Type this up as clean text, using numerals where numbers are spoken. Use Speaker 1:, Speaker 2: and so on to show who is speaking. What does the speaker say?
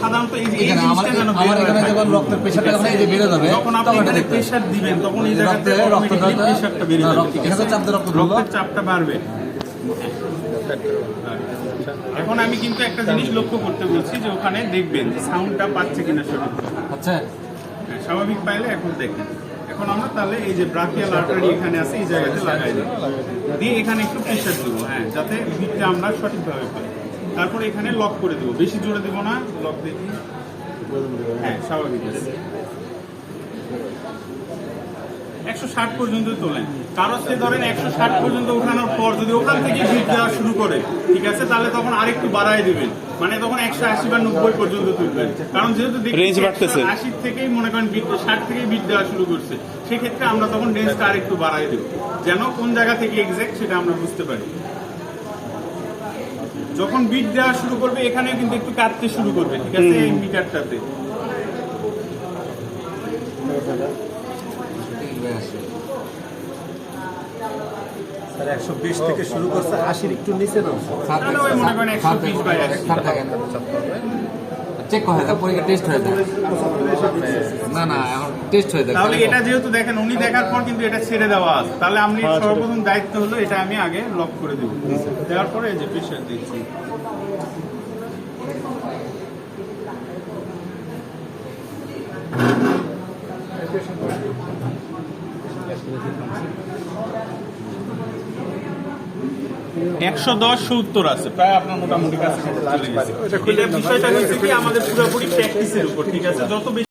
Speaker 1: সাধারণত
Speaker 2: আমার এখানে যখন রক্তের প্রেশারটা যখন এই যে বেড়ে যাবে
Speaker 1: তখন আপনি এখানে প্রেসার দিবেন, তখন এই জায়গাতে প্রেসারটা বেড়ে যাবে, রক্তের চাপটা বাড়বে। এখন আমি কিন্তু একটা জিনিস লক্ষ্য করতে বলছি যে ওখানে দেখবেন সাউন্ডটা পাচ্ছে কিনা সঠিক।
Speaker 2: আচ্ছা,
Speaker 1: স্বাভাবিক পাইলে এখন দেখেন। এখন আমরা তাহলে এই যে ব্রাকিয়াল আর্টারি এখানে আছে, এই জায়গাতে লাগাই দিই, দিয়ে এখানে একটু প্রেসার দেবো, হ্যাঁ, যাতে বিটটা আমরা সঠিকভাবে পাই। তারপরে এখানে লক করে দেবো, বেশি জোরে দেবো না, লক দেখি, হ্যাঁ স্বাভাবিক আছে। 160 পর্যন্ত তোলেন। কারো সে ধরেন 160 পর্যন্ত উঠানোর পর যদি ওখান থেকে বিট দেওয়া শুরু করে, ঠিক আছে, তাহলে তখন আরেকটু বাড়ায় দিবেন, মানে তখন 180 বা 90 পর্যন্ত তুলবেন। কারণ যেহেতু
Speaker 3: রেঞ্জ বাড়তেছে,
Speaker 1: 80 থেকেই মনে করেন বিট, 60 থেকেই বিট দেওয়া শুরু করছে, সেক্ষেত্রে আমরা তখন রেঞ্জটা আরেকটু বাড়ায় দেব, যেন কোন জায়গা থেকে এক্সাক্ট সেটা আমরা বুঝতে পারি। যখন বিট দেওয়া শুরু করবে এখানেও কিন্তু একটু কাটতে শুরু করবে, ঠিক আছে, এই মিটারটাতে।
Speaker 4: স্যার 120 থেকে শুরু করছে, 80 একটু নিচে নাও
Speaker 1: মনে করেন 120 বাই 80
Speaker 2: চেক হয়ে যায়, পরীক্ষা টেস্ট হয়ে যায়। না না, এখন টেস্ট হয়ে যায়।
Speaker 1: তাহলে এটা যেহেতু দেখেন উনি দেখার পর কিন্তু এটা ছেড়ে দেওয়া আছে, তাহলে আমি সর্বপ্রথম দায়িত্ব হলো এটা আমি আগে লক করে দেবো, দেওয়ার পরে এই যে প্রেশার দিচ্ছি। $110-70 আছে প্রায়, আপনার মোটামুটি কাছে চলে গেছে। এটা বিষয়টা হচ্ছে কি আমাদের পুরোপুরি প্র্যাকটিসের উপর, ঠিক আছে, যত